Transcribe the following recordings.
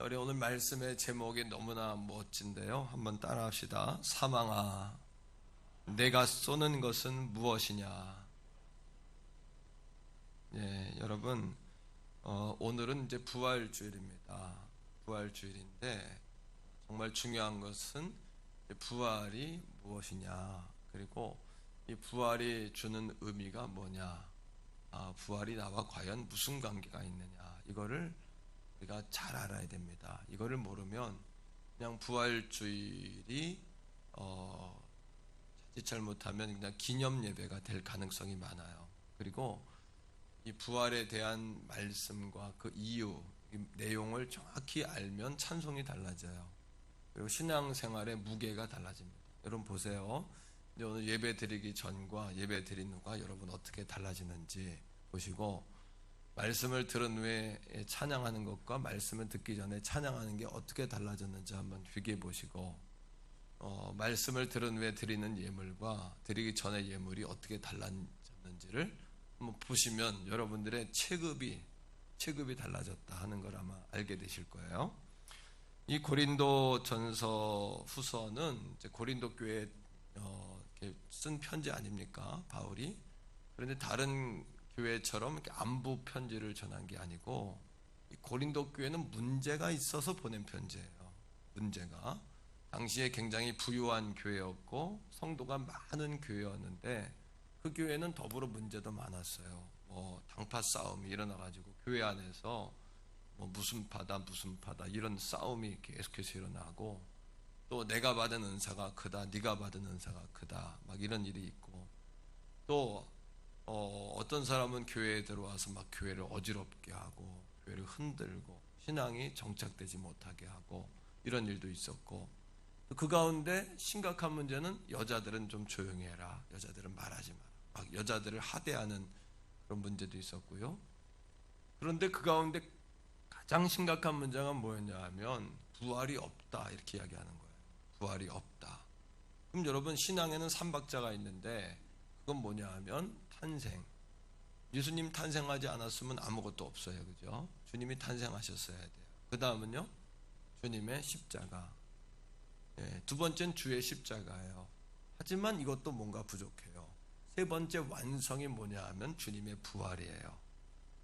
우리 오늘 말씀의 제목이 너무나 멋진데요. 한번 따라합시다. 사망아, 내가 쏘는 것은 무엇이냐? 여러분, 오늘은 이제 부활주일입니다. 부활주일인데 정말 중요한 것은 부활이 무엇이냐? 그리고 이 부활이 주는 의미가 뭐냐? 부활이 나와 과연 무슨 관계가 있느냐? 이거를 우리가 잘 알아야 됩니다. 이거를 모르면 그냥 부활주일이 자칫 잘못하면 그냥 기념 예배가 될 가능성이 많아요. 그리고 이 부활에 대한 말씀과 그 이유, 이 내용을 정확히 알면 찬송이 달라져요. 그리고 신앙생활의 무게가 달라집니다. 여러분 보세요. 이제 오늘 예배 드리기 전과 예배 드린 후가 여러분 어떻게 달라지는지 보시고, 말씀을 들은 후에 찬양하는 것과 말씀을 듣기 전에 찬양하는 게 어떻게 달라졌는지 한번 비교해 보시고, 말씀을 들은 후에 드리는 예물과 드리기 전의 예물이 어떻게 달라졌는지를 한번 보시면 여러분들의 체급이 달라졌다 하는 걸 아마 알게 되실 거예요. 이 고린도 전서 후서는 이제 고린도 교회에 쓴 편지 아닙니까? 바울이. 그런데 다른 교회처럼 이렇게 안부 편지를 전한 게 아니고, 고린도 교회는 문제가 있어서 보낸 편지예요. 문제가 당시에 굉장히 부유한 교회였고 성도가 많은 교회였는데, 그 교회는 더불어 문제도 많았어요. 당파 싸움이 일어나가지고 교회 안에서 무슨 파다 이런 싸움이 계속해서 일어나고, 또 내가 받은 은사가 크다, 네가 받은 은사가 크다, 막 이런 일이 있고, 또 어떤 사람은 교회에 들어와서 막 교회를 어지럽게 하고 교회를 흔들고 신앙이 정착되지 못하게 하고 이런 일도 있었고, 그 가운데 심각한 문제는 여자들은 좀 조용히 해라, 여자들은 말하지 마라, 막 여자들을 하대하는 그런 문제도 있었고요. 그런데 그 가운데 가장 심각한 문제가 뭐였냐 하면 부활이 없다, 이렇게 이야기하는 거예요. 부활이 없다. 그럼 여러분, 신앙에는 삼박자가 있는데 그건 뭐냐 하면 탄생. 예수님 탄생하지 않았으면 아무것도 없어요. 그죠? 주님이 탄생하셨어야 돼요. 그 다음은요, 주님의 십자가. 두 번째는 주의 십자가예요. 하지만 이것도 뭔가 부족해요. 세 번째 완성이 뭐냐 하면 주님의 부활이에요.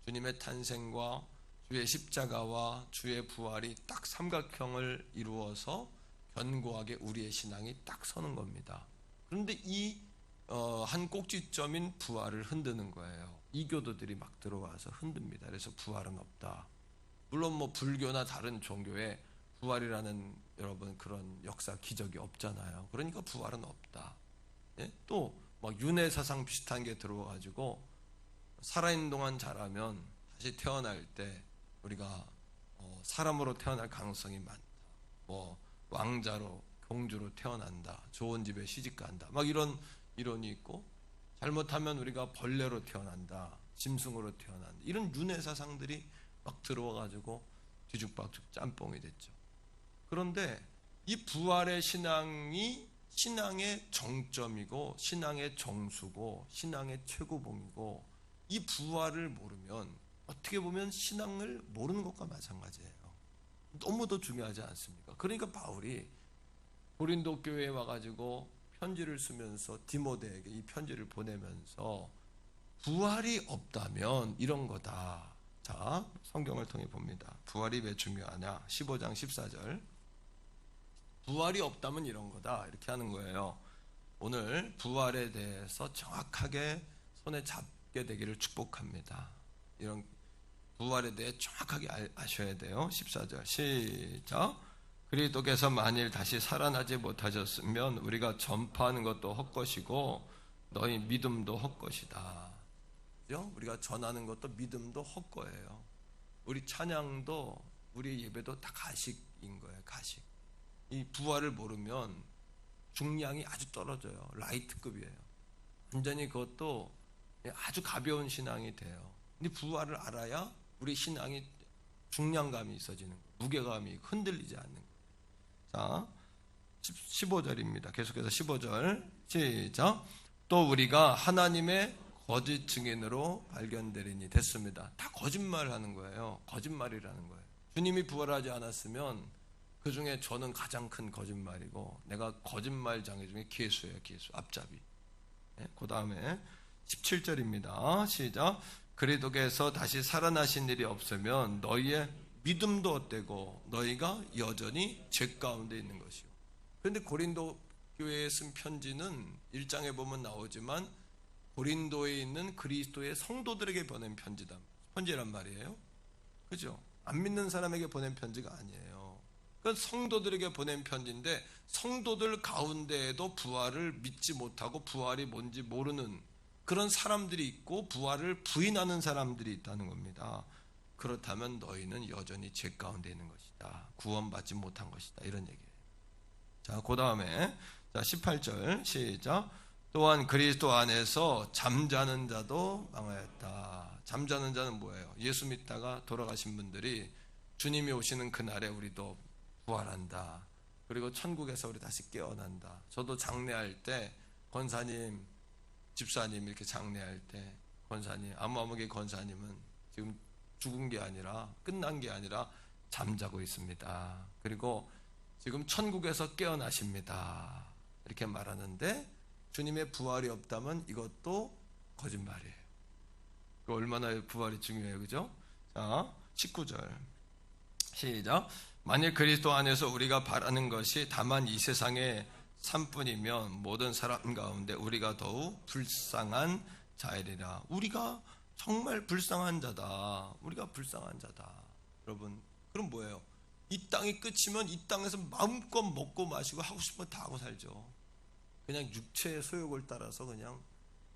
주님의 탄생과 주의 십자가와 주의 부활이 딱 삼각형을 이루어서 견고하게 우리의 신앙이 딱 서는 겁니다. 그런데 한 꼭지점인 부활을 흔드는 거예요. 이교도들이 막 들어와서 흔듭니다. 그래서 부활은 없다. 물론 불교나 다른 종교에 부활이라는 여러분 그런 역사 기적이 없잖아요. 그러니까 부활은 없다. 또 막 윤회 사상 비슷한 게 들어와가지고 살아있는 동안 자라면 다시 태어날 때 우리가 사람으로 태어날 가능성이 많다. 왕자로 공주로 태어난다. 좋은 집에 시집간다. 막 이런 이론이 있고, 잘못하면 우리가 벌레로 태어난다, 짐승으로 태어난다, 이런 윤회 사상들이 막 들어와가지고 뒤죽박죽 짬뽕이 됐죠. 그런데 이 부활의 신앙이 신앙의 정점이고 신앙의 정수고 신앙의 최고봉이고, 이 부활을 모르면 어떻게 보면 신앙을 모르는 것과 마찬가지예요. 너무도 중요하지 않습니까? 그러니까 바울이 고린도 교회에 와가지고 편지를 쓰면서 디모데에게 이 편지를 보내면서 부활이 없다면 이런 거다. 자, 성경을 통해 봅니다. 부활이 왜 중요하냐? 15장 14절. 부활이 없다면 이런 거다, 이렇게 하는 거예요. 오늘 부활에 대해서 정확하게 손에 잡게 되기를 축복합니다. 이런 부활에 대해 정확하게 아셔야 돼요. 14절 시작. 그리스도께서 만일 다시 살아나지 못하셨으면 우리가 전파하는 것도 헛것이고 너희 믿음도 헛것이다. 그죠? 우리가 전하는 것도 믿음도 헛거예요. 우리 찬양도 우리 예배도 다 가식인 거예요. 가식. 이 부활을 모르면 중량이 아주 떨어져요. 라이트급이에요. 완전히 그것도 아주 가벼운 신앙이 돼요. 근데 부활을 알아야 우리 신앙이 중량감이 있어지는 거예요. 무게감이 흔들리지 않는 거예요. 자, 15절입니다. 계속해서 15절 시작. 또 우리가 하나님의 거짓 증인으로 발견되리니. 됐습니다. 다 거짓말하는 거예요. 거짓말이라는 거예요. 주님이 부활하지 않았으면 그 중에 저는 가장 큰 거짓말이고, 내가 거짓말장애 중에 개수예요. 개수, 앞잡이. 그 다음에 17절입니다. 시작. 그리스도께서 다시 살아나신 일이 없으면 너희의 믿음도 헛되고 너희가 여전히 죄 가운데 있는 것이요. 그런데 고린도 교회에 쓴 편지는 1장에 보면 나오지만 고린도에 있는 그리스도의 성도들에게 보낸 편지란 말이에요. 그죠? 안 믿는 사람에게 보낸 편지가 아니에요. 그건 성도들에게 보낸 편지인데, 성도들 가운데에도 부활을 믿지 못하고 부활이 뭔지 모르는 그런 사람들이 있고 부활을 부인하는 사람들이 있다는 겁니다. 그렇다면 너희는 여전히 죄 가운데 있는 것이다. 구원받지 못한 것이다. 이런 얘기예요. 자, 그 다음에 18절 시작. 또한 그리스도 안에서 잠자는 자도 망하였다. 잠자는 자는 뭐예요? 예수 믿다가 돌아가신 분들이 주님이 오시는 그날에 우리도 부활한다. 그리고 천국에서 우리 다시 깨어난다. 저도 장례할 때 권사님, 집사님 이렇게 장례할 때 권사님, 아무개 권사님은 지금 죽은 게 아니라, 끝난 게 아니라 잠자고 있습니다. 그리고 지금 천국에서 깨어나십니다. 이렇게 말하는데 주님의 부활이 없다면 이것도 거짓말이에요. 얼마나 부활이 중요해요. 그죠? 자, 19절 시작. 만일 그리스도 안에서 우리가 바라는 것이 다만 이 세상의 삶뿐이면 모든 사람 가운데 우리가 더욱 불쌍한 자이리라. 우리가 정말 불쌍한 자다. 우리가 불쌍한 자다. 여러분, 그럼 뭐예요? 이 땅이 끝이면 이 땅에서 마음껏 먹고 마시고 하고 싶은 거 다 하고 살죠. 그냥 육체의 소욕을 따라서 그냥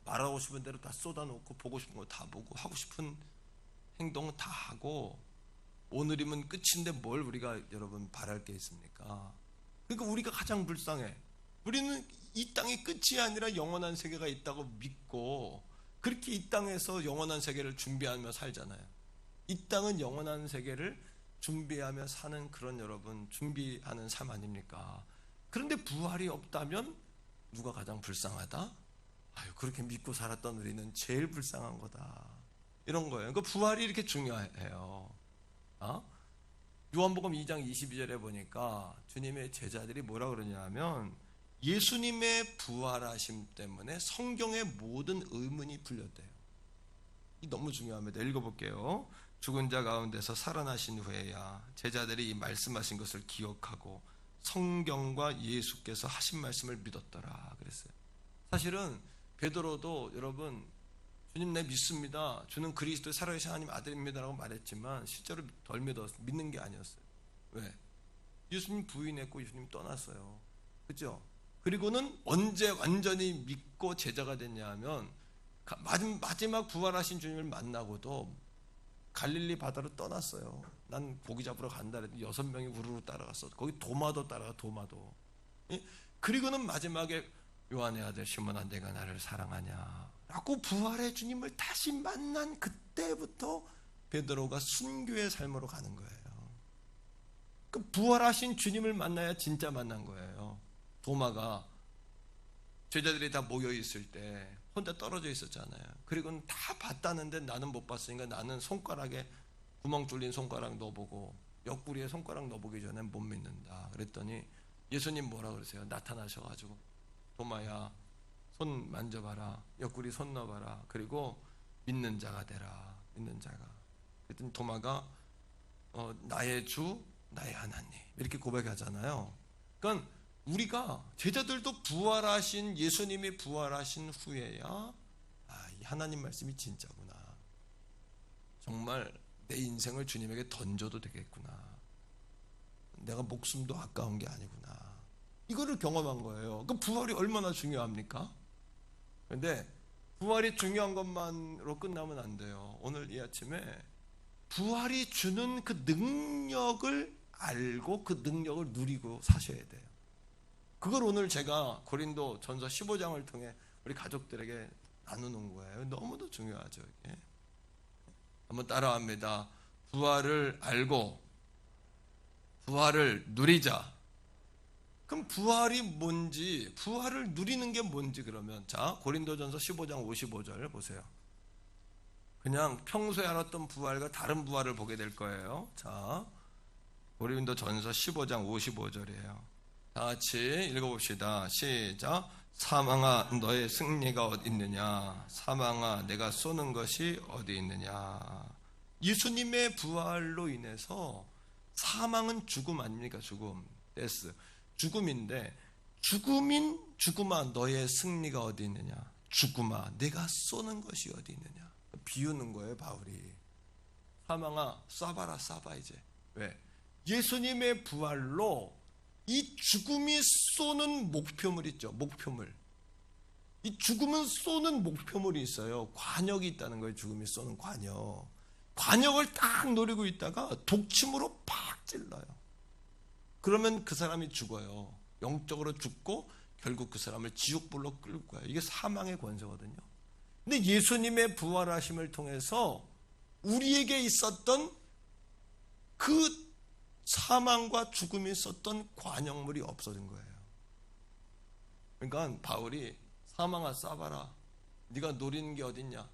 말하고 싶은 대로 다 쏟아놓고 보고 싶은 거 다 보고 하고 싶은 행동은 다 하고, 오늘이면 끝인데 뭘 우리가 여러분 바랄 게 있습니까? 그러니까 우리가 가장 불쌍해. 우리는 이 땅이 끝이 아니라 영원한 세계가 있다고 믿고 그렇게 이 땅에서 영원한 세계를 준비하며 살잖아요. 이 땅은 영원한 세계를 준비하며 사는 그런 여러분 준비하는 삶 아닙니까? 그런데 부활이 없다면 누가 가장 불쌍하다? 아유, 그렇게 믿고 살았던 우리는 제일 불쌍한 거다. 이런 거예요. 그러니까 부활이 이렇게 중요해요. 요한복음 2장 22절에 보니까 주님의 제자들이 뭐라 그러냐면, 예수님의 부활하심 때문에 성경의 모든 의문이 풀렸대요. 이 너무 중요합니다. 읽어볼게요. 죽은 자 가운데서 살아나신 후에야 제자들이 이 말씀하신 것을 기억하고 성경과 예수께서 하신 말씀을 믿었더라 그랬어요. 사실은 베드로도 여러분, 주님 내 믿습니다, 주는 그리스도의 살아계신 하나님 아들입니다 라고 말했지만 실제로 덜 믿는 게 아니었어요. 왜? 예수님 부인했고 예수님 떠났어요. 그렇죠? 그리고는 언제 완전히 믿고 제자가 됐냐 하면, 마지막 부활하신 주님을 만나고도 갈릴리 바다로 떠났어요. 난 고기 잡으러 간다 그랬더니 6명이 우르르 따라갔어. 거기 도마도 따라가, 도마도. 그리고는 마지막에 요한의 아들 시몬아, 내가 나를 사랑하냐 라고 부활의 주님을 다시 만난 그때부터 베드로가 순교의 삶으로 가는 거예요. 그 부활하신 주님을 만나야 진짜 만난 거예요. 도마가 제자들이 다 모여 있을 때 혼자 떨어져 있었잖아요. 그리고는 다 봤다는데 나는 못 봤으니까 나는 손가락에 구멍 뚫린 손가락 넣어보고 옆구리에 손가락 넣어보기 전에 못 믿는다 그랬더니 예수님 뭐라 그러세요? 나타나셔가지고 도마야 손 만져봐라, 옆구리 손 넣어봐라, 그리고 믿는 자가 되라. 믿는 자가. 그랬더니 도마가 나의 주 나의 하나님 이렇게 고백하잖아요. 그러니까 우리가 제자들도 부활하신 예수님이 부활하신 후에야 이 하나님 말씀이 진짜구나, 정말 내 인생을 주님에게 던져도 되겠구나, 내가 목숨도 아까운 게 아니구나, 이거를 경험한 거예요. 그 부활이 얼마나 중요합니까? 그런데 부활이 중요한 것만으로 끝나면 안 돼요. 오늘 이 아침에 부활이 주는 그 능력을 알고 그 능력을 누리고 사셔야 돼요. 그걸 오늘 제가 고린도 전서 15장을 통해 우리 가족들에게 나누는 거예요. 너무도 중요하죠. 이게. 한번 따라합니다. 부활을 알고 부활을 누리자. 그럼 부활이 뭔지, 부활을 누리는 게 뭔지, 그러면 자, 고린도전서 15장 55절 보세요. 그냥 평소에 알았던 부활과 다른 부활을 보게 될 거예요. 자, 고린도전서 15장 55절이에요. 다 같이 읽어봅시다. 시작. 사망아 너의 승리가 어디 있느냐? 사망아 내가 쏘는 것이 어디 있느냐? 예수님의 부활로 인해서 사망은 죽음 아닙니까? 죽음. 데스. 죽음인데 죽음아 너의 승리가 어디 있느냐? 죽음아 내가 쏘는 것이 어디 있느냐? 비우는 거예요, 바울이. 사망아 쏴봐라, 쏴봐 이제. 왜? 예수님의 부활로 이 죽음이 쏘는 목표물 있죠. 목표물. 이 죽음은 쏘는 목표물이 있어요. 관역이 있다는 거예요. 죽음이 쏘는 관역. 관역을 딱 노리고 있다가 독침으로 팍 찔러요. 그러면 그 사람이 죽어요. 영적으로 죽고 결국 그 사람을 지옥불로 끌고 가요. 이게 사망의 권세거든요. 근데 예수님의 부활하심을 통해서 우리에게 있었던 그 사망과 죽음이 있었던 관역물이 없어진 거예요. 그러니까 바울이 사망아 쏴봐라. 네가 노리는 게 어딨냐?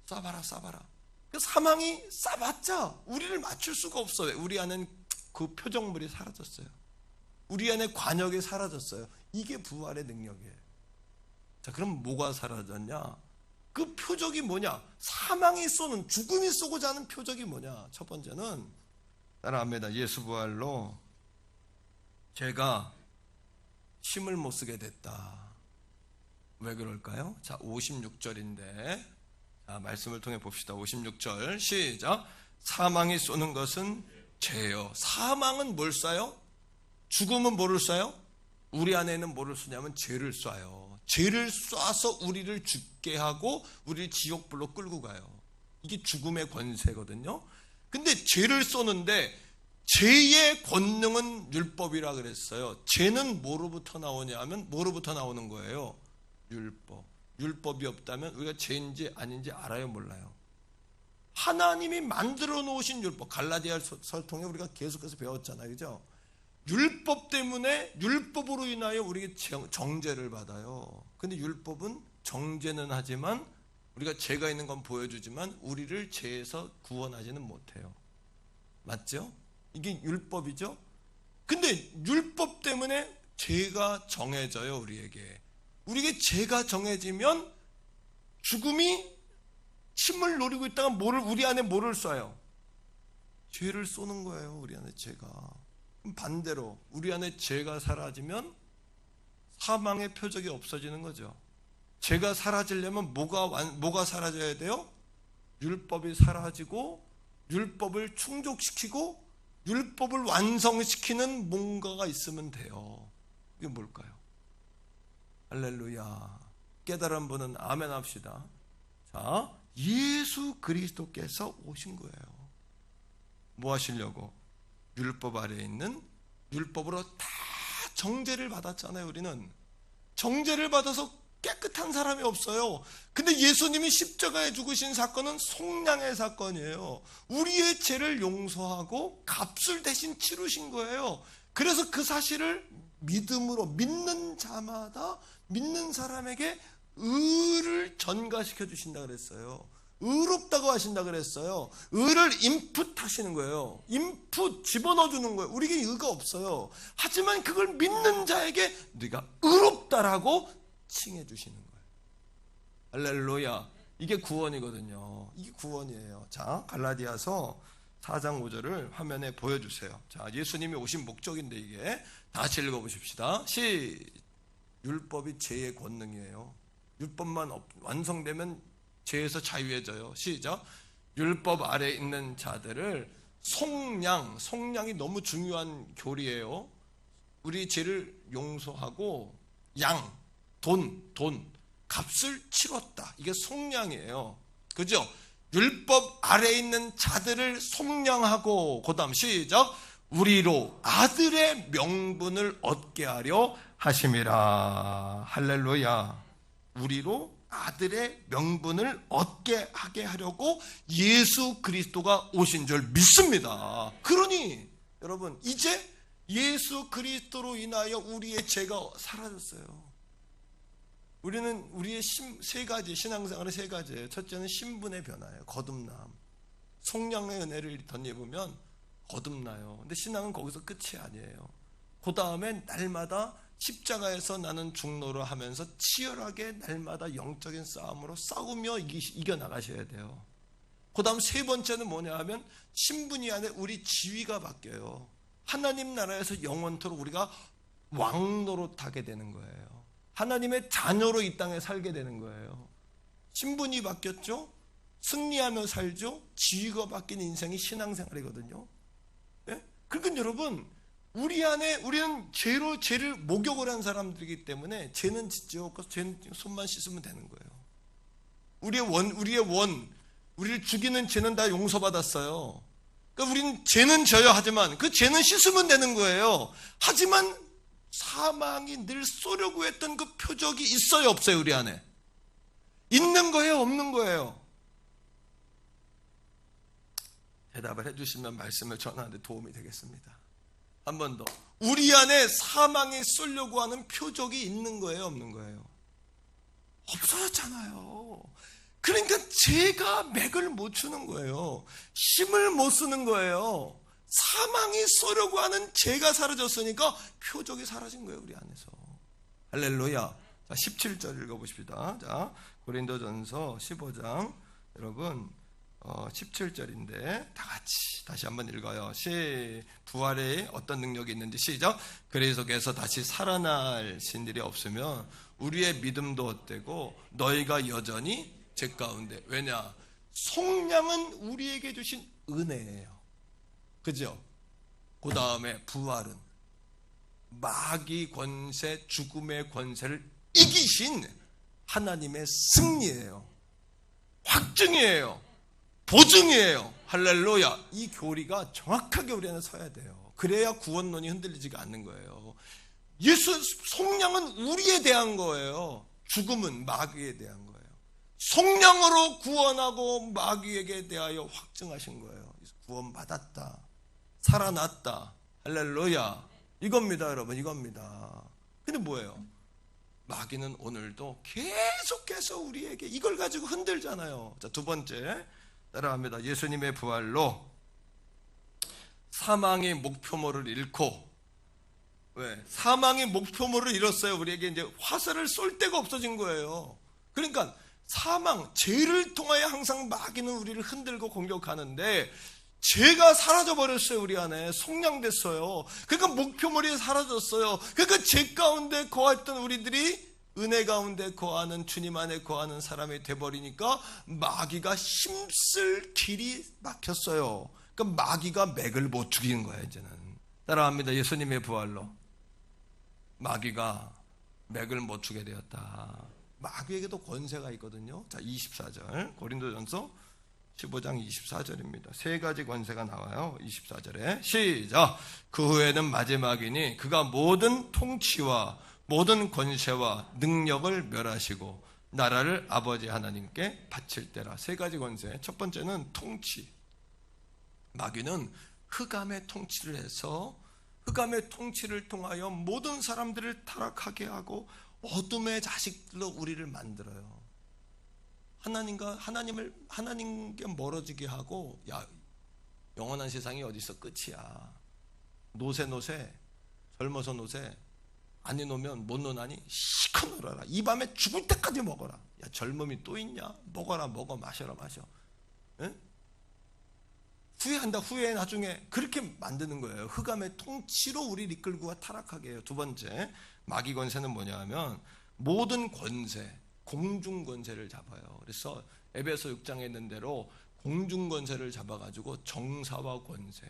쏴봐라. 그 사망이 쏴봤자 우리를 맞출 수가 없어요. 우리 안엔 그 표적물이 사라졌어요. 우리 안에 관역이 사라졌어요. 이게 부활의 능력이에요. 자, 그럼 뭐가 사라졌냐? 그 표적이 뭐냐? 사망이 쏘는, 죽음이 쏘고자 하는 표적이 뭐냐? 첫 번째는 따라합니다. 예수 부활로 제가 힘을 못 쓰게 됐다. 왜 그럴까요? 자, 56절인데 자, 말씀을 통해 봅시다. 56절 시작. 사망이 쏘는 것은 죄요. 사망은 뭘 쏴요? 죽음은 뭐를 쏴요? 우리 안에는 뭐를 쏘냐면 죄를 쏴요. 죄를 쏴서 우리를 죽게 하고 우리를 지옥불로 끌고 가요. 이게 죽음의 권세거든요. 근데 죄를 쏘는데 죄의 권능은 율법이라 그랬어요. 죄는 뭐로부터 나오냐 하면 뭐로부터 나오는 거예요? 율법. 율법이 없다면 우리가 죄인지 아닌지 알아요, 몰라요? 하나님이 만들어 놓으신 율법, 갈라디아서를 통해 우리가 계속해서 배웠잖아요, 그죠? 율법 때문에, 율법으로 인하여 우리가 정죄를 받아요. 근데 율법은 정죄는 하지만 우리가 죄가 있는 건 보여주지만 우리를 죄에서 구원하지는 못해요. 맞죠? 이게 율법이죠? 근데 율법 때문에 죄가 정해져요, 우리에게. 우리에게 죄가 정해지면 죽음이 침을 노리고 있다가 우리 안에 뭐를 쏴요? 죄를 쏘는 거예요, 우리 안에 죄가. 반대로 우리 안에 죄가 사라지면 사망의 표적이 없어지는 거죠. 죄가 사라지려면 뭐가 사라져야 돼요? 율법이 사라지고 율법을 충족시키고 율법을 완성시키는 뭔가가 있으면 돼요. 이게 뭘까요? 할렐루야. 깨달은 분은 아멘 합시다. 자, 예수 그리스도께서 오신 거예요. 뭐 하시려고? 율법 아래에 있는, 율법으로 다 정죄를 받았잖아요. 우리는 정죄를 받아서 깨끗한 사람이 없어요. 근데 예수님이 십자가에 죽으신 사건은 속량의 사건이에요. 우리의 죄를 용서하고 값을 대신 치르신 거예요. 그래서 그 사실을 믿음으로 믿는 자마다, 믿는 사람에게 의를 전가시켜 주신다 그랬어요. 의롭다고 하신다 그랬어요. 의를 인풋하시는 거예요. 인풋 집어넣어 주는 거예요. 우리에게 의가 없어요. 하지만 그걸 믿는 자에게 네가 의롭다라고 칭해 주시는 거예요. 할렐루야. 이게 구원이거든요. 이게 구원이에요. 자, 갈라디아서 4장 5절을 화면에 보여주세요. 자, 예수님이 오신 목적인데 이게 다 같이 읽어보십시다. 율법이 죄의 권능이에요. 율법만 완성되면 죄에서 자유해져요. 시작. 율법 아래에 있는 자들을 속량이 너무 중요한 교리예요. 우리 죄를 용서하고 돈, 값을 치렀다. 이게 속량이에요. 그죠? 율법 아래에 있는 자들을 속량하고, 그 다음 시작. 우리로 아들의 명분을 얻게 하려 하심이라. 할렐루야. 우리로 아들의 명분을 얻게 하게 하려고 예수 그리스도가 오신 줄 믿습니다. 그러니 여러분, 이제 예수 그리스도로 인하여 우리의 죄가 사라졌어요. 우리는 우리의 세 가지, 신앙생활의 세 가지예요. 첫째는 신분의 변화예요. 거듭남. 속량의 은혜를 덧입으면 거듭나요. 근데 신앙은 거기서 끝이 아니에요. 그 다음에 날마다 십자가에서 나는 중노를 하면서 치열하게 날마다 영적인 싸움으로 싸우며 이겨나가셔야 돼요. 그 다음 세 번째는 뭐냐 하면 신분이 안에 우리 지위가 바뀌어요. 하나님 나라에서 영원토록 우리가 왕노릇하게 되는 거예요. 하나님의 자녀로 이 땅에 살게 되는 거예요. 신분이 바뀌었죠? 승리하며 살죠? 지위가 바뀐 인생이 신앙생활이거든요. 예? 그러니까 여러분, 우리 안에 우리는 죄를 목욕을 한 사람들이기 때문에 죄는 짓지 않고 죄는 손만 씻으면 되는 거예요. 우리를 죽이는 죄는 다 용서받았어요. 그러니까 우리는 죄는 져야 하지만 그 죄는 씻으면 되는 거예요. 하지만 사망이 늘 쏘려고 했던 그 표적이 있어요, 없어요? 우리 안에 있는 거예요, 없는 거예요? 대답을 해주시면 말씀을 전하는데 도움이 되겠습니다. 한 번 더. 우리 안에 사망이 쏘려고 하는 표적이 있는 거예요, 없는 거예요? 없어졌잖아요. 그러니까 죄가 맥을 못 추는 거예요. 힘을 못 쓰는 거예요. 사망이 쏘려고 하는 죄가 사라졌으니까 표적이 사라진 거예요, 우리 안에서. 할렐루야. 자, 17절 읽어보십시다. 자, 고린도전서 15장 여러분 17절인데 다 같이 다시 한번 읽어요. 부활에 어떤 능력이 있는지 시작. 그리스도께서 다시 살아날 신들이 없으면 우리의 믿음도 헛되고 너희가 여전히 죄 가운데. 왜냐? 속량은 우리에게 주신 은혜예요. 그죠? 그 다음에 부활은 마귀 권세, 죽음의 권세를 이기신 하나님의 승리예요. 확증이에요. 보증이에요. 할렐루야. 이 교리가 정확하게 우리 안에 서야 돼요. 그래야 구원론이 흔들리지가 않는 거예요. 예수 속량은 우리에 대한 거예요. 죽음은 마귀에 대한 거예요. 속량으로 구원하고 마귀에게 대하여 확증하신 거예요. 구원받았다. 살아났다. 할렐루야. 이겁니다, 여러분. 이겁니다. 근데 뭐예요? 마귀는 오늘도 계속해서 우리에게 이걸 가지고 흔들잖아요. 자, 두 번째 따라합니다. 예수님의 부활로 사망의 목표물을 잃고, 왜? 사망의 목표물을 잃었어요. 우리에게 이제 화살을 쏠 데가 없어진 거예요. 그러니까 사망, 죄를 통하여 항상 마귀는 우리를 흔들고 공격하는데 죄가 사라져 버렸어요. 우리 안에 속량됐어요. 그러니까 목표물이 사라졌어요. 그러니까 죄 가운데 거했던 우리들이 은혜 가운데 거하는, 주님 안에 거하는 사람이 돼버리니까 마귀가 힘쓸 길이 막혔어요. 그러니까 마귀가 맥을 못 죽이는 거예요. 이제는 따라합니다. 예수님의 부활로 마귀가 맥을 못 주게 되었다. 마귀에게도 권세가 있거든요. 자, 24절 고린도전서 15장 24절입니다. 세 가지 권세가 나와요. 24절에 시작. 그 후에는 마지막이니 그가 모든 통치와 모든 권세와 능력을 멸하시고 나라를 아버지 하나님께 바칠 때라. 세 가지 권세. 첫 번째는 통치. 마귀는 흑암의 통치를 해서 흑암의 통치를 통하여 모든 사람들을 타락하게 하고 어둠의 자식들로 우리를 만들어요. 하나님께 멀어지게 하고, 야, 영원한 세상이 어디서 끝이야. 노세 젊어서 노세 안 해놓으면 못 노나니 시커 놀아라. 이 밤에 죽을 때까지 먹어라. 야, 젊음이 또 있냐? 먹어라, 먹어, 마셔라, 마셔. 에? 후회한다, 후회해. 나중에 그렇게 만드는 거예요. 흑암의 통치로 우리를 이끌고 타락하게 해요. 두 번째 마귀 권세는 뭐냐 하면 모든 권세, 공중 권세를 잡아요. 그래서 에베소 6장에 있는 대로 공중 권세를 잡아가지고 정사와 권세,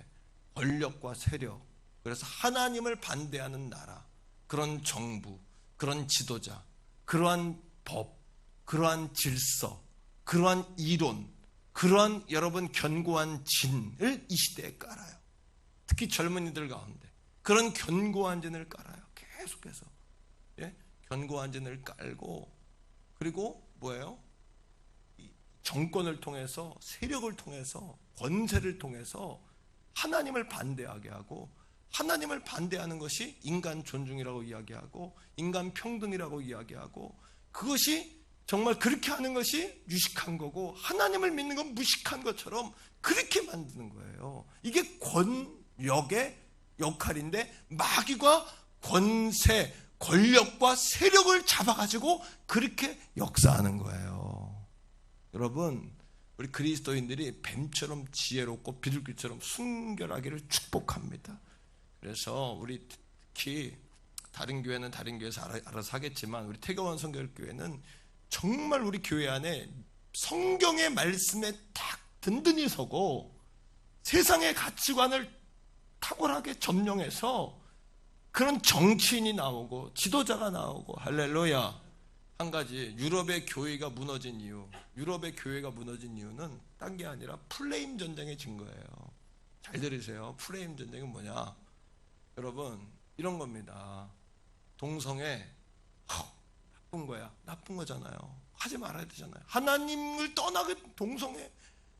권력과 세력, 그래서 하나님을 반대하는 나라, 그런 정부, 그런 지도자, 그러한 법, 그러한 질서, 그러한 이론, 그러한 여러분 견고한 진을 이 시대에 깔아요. 특히 젊은이들 가운데 그런 견고한 진을 깔아요. 계속해서 견고한 진을 깔고, 그리고 뭐예요? 정권을 통해서, 세력을 통해서, 권세를 통해서 하나님을 반대하게 하고, 하나님을 반대하는 것이 인간 존중이라고 이야기하고 인간 평등이라고 이야기하고, 그것이 정말 그렇게 하는 것이 유식한 거고 하나님을 믿는 건 무식한 것처럼 그렇게 만드는 거예요. 이게 권력의 역할인데 마귀가 권세, 권력과 세력을 잡아가지고 그렇게 역사하는 거예요. 여러분, 우리 그리스도인들이 뱀처럼 지혜롭고 비둘기처럼 순결하기를 축복합니다. 그래서 우리 특히 다른 교회는 다른 교회에서 알아서 하겠지만 우리 태교원 성결교회는 정말 우리 교회 안에 성경의 말씀에 딱 든든히 서고 세상의 가치관을 탁월하게 점령해서 그런 정치인이 나오고 지도자가 나오고 할렐루야. 한 가지, 유럽의 교회가 무너진 이유는 딴 게 아니라 플레임 전쟁의 증거예요. 잘 들으세요. 플레임 전쟁은 뭐냐? 여러분, 이런 겁니다. 동성애 나쁜 거야. 나쁜 거잖아요. 하지 말아야 되잖아요. 하나님을 떠나게 동성애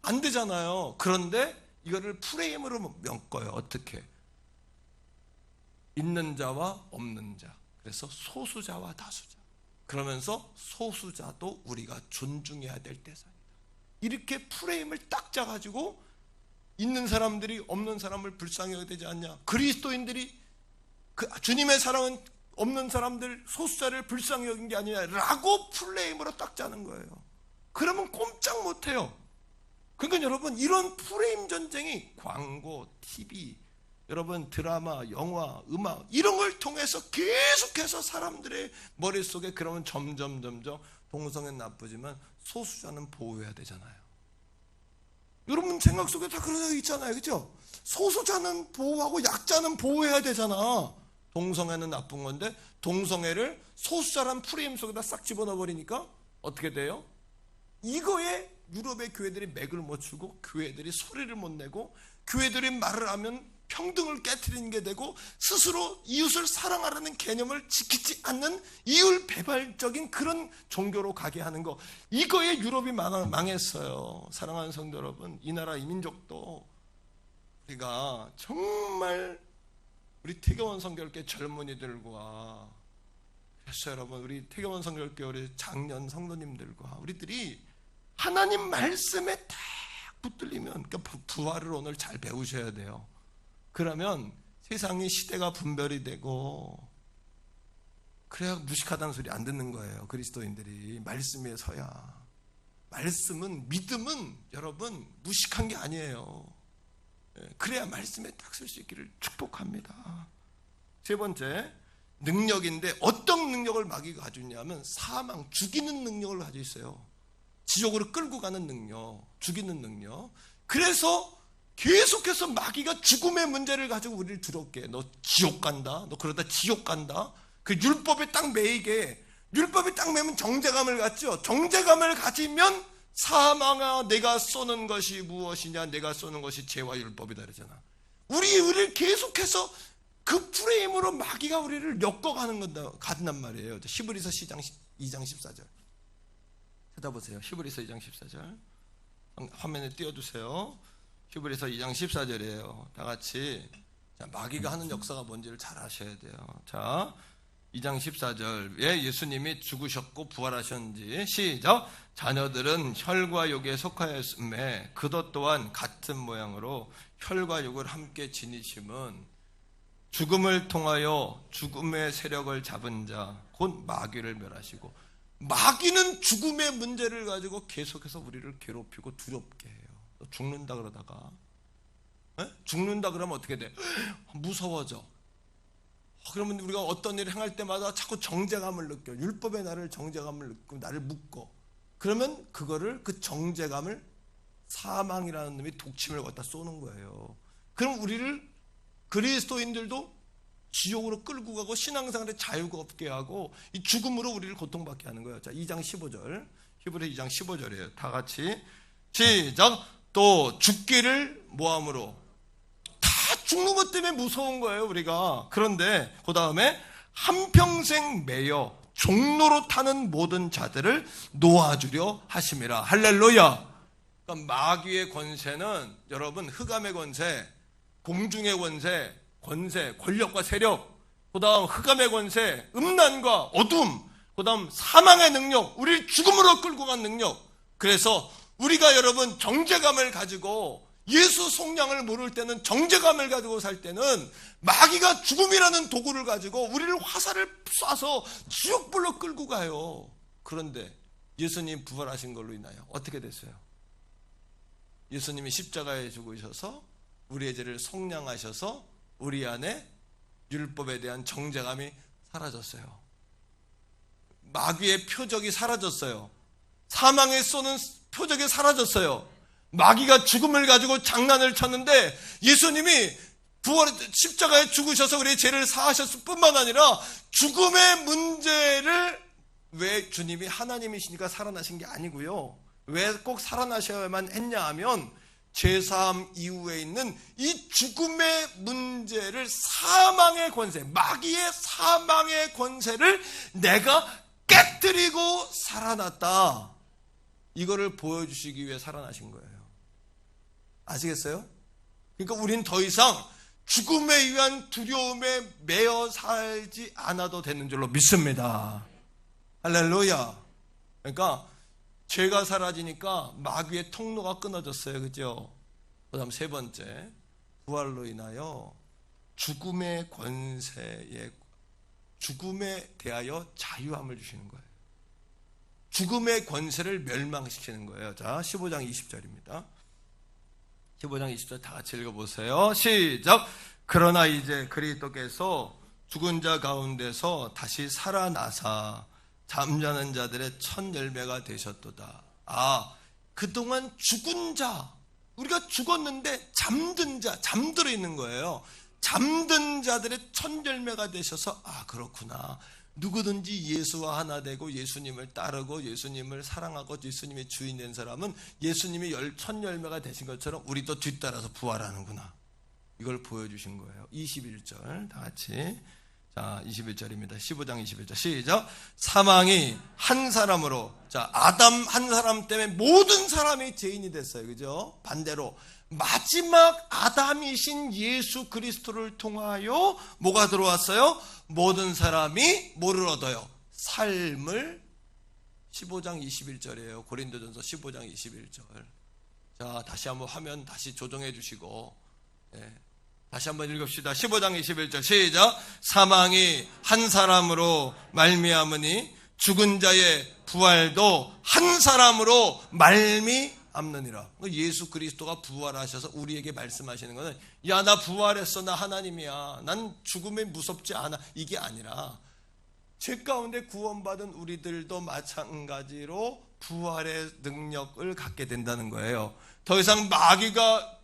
안 되잖아요. 그런데 이거를 프레임으로 엮어요. 어떻게? 있는 자와 없는 자. 그래서 소수자와 다수자. 그러면서 소수자도 우리가 존중해야 될 대상이다. 이렇게 프레임을 딱 짜가지고 있는 사람들이 없는 사람을 불쌍히 여겨야 되지 않냐. 그리스도인들이 주님의 사랑은 없는 사람들 소수자를 불쌍히 여긴 게 아니냐라고 프레임으로 딱 짜는 거예요. 그러면 꼼짝 못해요. 그러니까 여러분, 이런 프레임 전쟁이 광고, TV, 여러분 드라마, 영화, 음악 이런 걸 통해서 계속해서 사람들의 머릿속에 그러면 점점 동성애는 나쁘지만 소수자는 보호해야 되잖아요. 여러분 생각 속에 다 그런 거 있잖아요. 그렇죠? 소수자는 보호하고 약자는 보호해야 되잖아. 동성애는 나쁜 건데 동성애를 소수자란 프레임 속에다 싹 집어넣어 버리니까 어떻게 돼요? 이거에 유럽의 교회들이 맥을 못 추고 교회들이 소리를 못 내고 교회들이 말을 하면 평등을 깨트리는 게 되고 스스로 이웃을 사랑하라는 개념을 지키지 않는 이율배발적인 그런 종교로 가게 하는 거, 이거에 유럽이 망했어요. 사랑하는 성도 여러분, 이 나라 이 민족도 우리가 정말 우리 태교원 성결교회 젊은이들과 그래서 여러분 우리 태교원 성결교회 우리 장년 성도님들과 우리들이 하나님 말씀에 딱 붙들리면, 그러니까 부활을 오늘 잘 배우셔야 돼요. 그러면 세상이 시대가 분별이 되고 그래야 무식하다는 소리 안 듣는 거예요. 그리스도인들이 말씀 위에 서야. 말씀은, 믿음은 여러분 무식한 게 아니에요. 그래야 말씀에 딱 설 수 있기를 축복합니다. 세 번째, 능력인데 어떤 능력을 마귀가 가지고 있냐면 사망, 죽이는 능력을 가지고 있어요. 지옥으로 끌고 가는 능력, 죽이는 능력. 그래서 계속해서 마귀가 죽음의 문제를 가지고 우리를 두렵게 해. 너 지옥 간다. 너 그러다 지옥 간다. 그 율법에 딱 매이게. 율법에 딱 매면 정죄감을 갖죠. 정죄감을 가지면 사망아 내가 쏘는 것이 무엇이냐. 내가 쏘는 것이 죄와 율법이다 그러잖아. 우리를 계속해서 그 프레임으로 마귀가 우리를 엮어가는 간단 말이에요. 히브리서 2장 14절 찾아보세요. 히브리서 2장 14절 화면에 띄워두세요. 히브리서 2장 14절이에요. 다 같이. 자, 마귀가 하는 역사가 뭔지를 잘 아셔야 돼요. 자, 2장 14절. 왜 예수님이 죽으셨고 부활하셨는지 시작. 자녀들은 혈과 육에 속하였음에 그도 또한 같은 모양으로 혈과 육을 함께 지니심은 죽음을 통하여 죽음의 세력을 잡은 자 곧 마귀를 멸하시고, 마귀는 죽음의 문제를 가지고 계속해서 우리를 괴롭히고 두렵게 해요. 죽는다 그러다가 죽는다 그러면 어떻게 돼? 무서워져. 그러면 우리가 어떤 일을 행할 때마다 자꾸 정죄감을 느껴. 율법의 나를 정죄감을 느끼고 나를 묶어. 그러면 그거를, 그 정죄감을 사망이라는 놈이 독침을 갖다 쏘는 거예요. 그럼 우리를, 그리스도인들도 지옥으로 끌고 가고 신앙생활에 자유가 없게 하고 이 죽음으로 우리를 고통받게 하는 거예요. 자, 2장 15절. 히브리 2장 15절이에요. 다 같이 시작. 또 죽기를 뭐함으로? 다 죽는 것 때문에 무서운 거예요, 우리가. 그런데 그 다음에 한평생 매여 종로로 타는 모든 자들을 놓아주려 하심이라. 할렐루야. 그러니까 마귀의 권세는 여러분 흑암의 권세, 공중의 권세, 권력과 세력, 그 다음 흑암의 권세, 음란과 어둠, 그 다음 사망의 능력, 우리를 죽음으로 끌고 간 능력. 그래서 우리가 여러분 정죄감을 가지고 예수 속량을 모를 때는, 정죄감을 가지고 살 때는 마귀가 죽음이라는 도구를 가지고 우리를 화살을 쏴서 지옥불로 끌고 가요. 그런데 예수님 부활하신 걸로 인하여 어떻게 됐어요? 예수님이 십자가에 죽으셔서 우리의 죄를 속량하셔서 우리 안에 율법에 대한 정죄감이 사라졌어요. 마귀의 표적이 사라졌어요. 사망에 쏘는 표적이 사라졌어요. 마귀가 죽음을 가지고 장난을 쳤는데 예수님이 십자가에 죽으셔서 우리의 죄를 사하셨을 뿐만 아니라 죽음의 문제를, 왜 주님이 하나님이시니까 살아나신 게 아니고요, 왜 꼭 살아나셔야만 했냐 하면 죄사함 이후에 있는 이 죽음의 문제를, 사망의 권세, 마귀의 사망의 권세를 내가 깨뜨리고 살아났다, 이거를 보여주시기 위해 살아나신 거예요. 아시겠어요? 그러니까 우린 더 이상 죽음에 의한 두려움에 매여 살지 않아도 되는 줄로 믿습니다. 할렐루야. 그러니까 죄가 사라지니까 마귀의 통로가 끊어졌어요. 그죠? 그 다음 세 번째, 부활로 인하여 죽음의 권세에, 죽음에 대하여 자유함을 주시는 거예요. 죽음의 권세를 멸망시키는 거예요. 자, 15장 20절입니다. 15장 20절 다 같이 읽어보세요. 시작. 그러나 이제 그리스도께서 죽은 자 가운데서 다시 살아나사 잠자는 자들의 첫 열매가 되셨도다. 그동안 죽은 자, 우리가 죽었는데 잠든 자, 잠들어 있는 거예요. 잠든 자들의 첫 열매가 되셔서, 그렇구나, 누구든지 예수와 하나 되고 예수님을 따르고 예수님을 사랑하고 예수님의 주인 된 사람은 예수님이 첫 열매가 되신 것처럼 우리도 뒤따라서 부활하는구나, 이걸 보여주신 거예요. 21절 다 같이. 자, 21절입니다. 15장 21절 시작. 사망이 한 사람으로, 자, 아담 한 사람 때문에 모든 사람이 죄인이 됐어요. 그죠? 반대로 마지막 아담이신 예수 그리스도를 통하여 뭐가 들어왔어요? 모든 사람이 뭐를 얻어요? 삶을. 15장 21절이에요. 고린도전서 15장 21절. 자, 다시 한번 화면 다시 조정해 주시고, 다시 한번 읽읍시다. 15장 21절 시작. 사망이 한 사람으로 말미암으니 죽은 자의 부활도 한 사람으로 말미암느니라. 예수 그리스도가 부활하셔서 우리에게 말씀하시는 것은, 야, 나 부활했어, 나 하나님이야, 난 죽음에 무섭지 않아, 이게 아니라 죄 가운데 구원받은 우리들도 마찬가지로 부활의 능력을 갖게 된다는 거예요. 더 이상 마귀가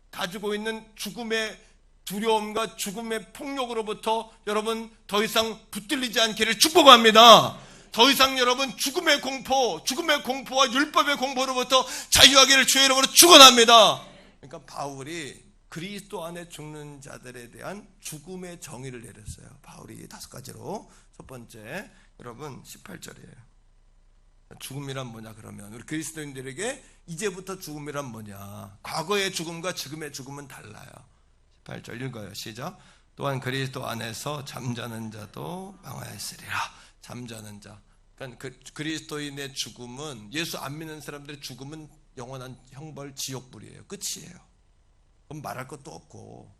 가지고 있는 죽음의 두려움과 죽음의 폭력으로부터 여러분 더 이상 붙들리지 않기를 축복합니다. 더 이상 여러분 죽음의 공포와 율법의 공포로부터 자유하기를 주의 이름으로 축원합니다. 그러니까 바울이 그리스도 안에 죽는 자들에 대한 죽음의 정의를 내렸어요. 바울이 5가지로. 첫 번째, 여러분 18절이에요. 죽음이란 뭐냐 그러면, 우리 그리스도인들에게 이제부터 죽음이란 뭐냐, 과거의 죽음과 지금의 죽음은 달라요. 18절 읽어요. 시작. 또한 그리스도 안에서 잠자는 자도 망하였으리라. 잠자는 자, 그러니까 그리스도인의 죽음은, 예수 안 믿는 사람들의 죽음은 영원한 형벌 지옥불이에요. 끝이에요. 그럼 말할 것도 없고,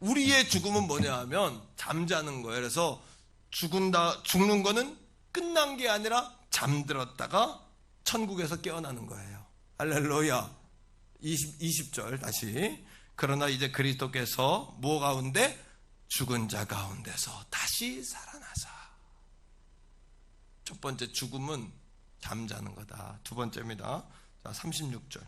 우리의 죽음은 뭐냐 하면 잠자는 거예요. 그래서 죽는 거는 끝난 게 아니라 잠들었다가 천국에서 깨어나는 거예요. 할렐루야. 20절 다시. 그러나 이제 그리스도께서 뭐 가운데? 죽은 자 가운데서 다시 살아나사. 첫 번째, 죽음은 잠자는 거다. 두 번째입니다. 자, 36절.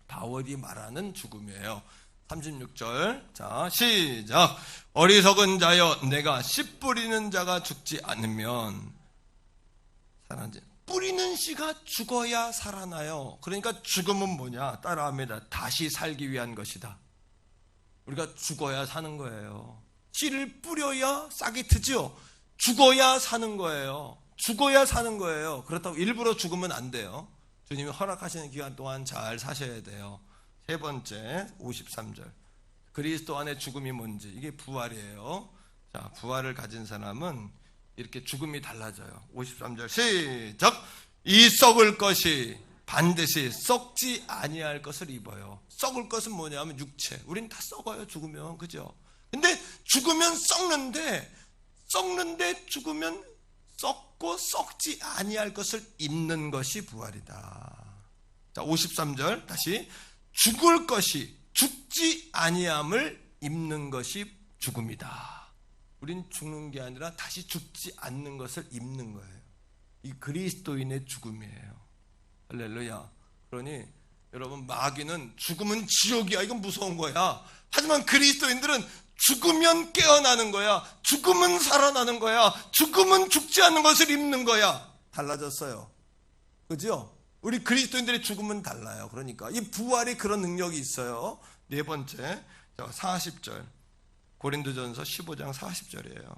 바울이 말하는 죽음이에요. 36절. 자, 시작. 어리석은 자여, 내가 씨 뿌리는 자가 죽지 않으면 살아나지. 뿌리는 씨가 죽어야 살아나요. 그러니까 죽음은 뭐냐? 따라합니다. 다시 살기 위한 것이다. 우리가 죽어야 사는 거예요. 씨를 뿌려야 싹이 트죠. 죽어야 사는 거예요. 죽어야 사는 거예요. 그렇다고 일부러 죽으면 안 돼요. 주님이 허락하시는 기간 동안 잘 사셔야 돼요. 세 번째, 53절. 그리스도 안에 죽음이 뭔지, 이게 부활이에요. 자, 부활을 가진 사람은 이렇게 죽음이 달라져요. 53절 시작. 이 썩을 것이 반드시 썩지 아니할 것을 입어요. 썩을 것은 뭐냐면 육체. 우린 다 썩어요, 죽으면. 그죠? 근데 죽으면 썩는데 죽으면 썩고 썩지 아니할 것을 입는 것이 부활이다. 자, 53절 다시. 죽을 것이 죽지 아니함을 입는 것이 죽음이다. 우린 죽는 게 아니라 다시 죽지 않는 것을 입는 거예요. 이 그리스도인의 죽음이에요. 할렐루야. 그러니 여러분, 마귀는 죽으면 지옥이야, 이건 무서운 거야. 하지만 그리스도인들은 죽으면 깨어나는 거야. 죽으면 살아나는 거야. 죽으면 죽지 않는 것을 입는 거야. 달라졌어요. 그죠? 우리 그리스도인들의 죽음은 달라요. 그러니까 이 부활이 그런 능력이 있어요. 네 번째, 40절 고린도전서 15장 40절이에요.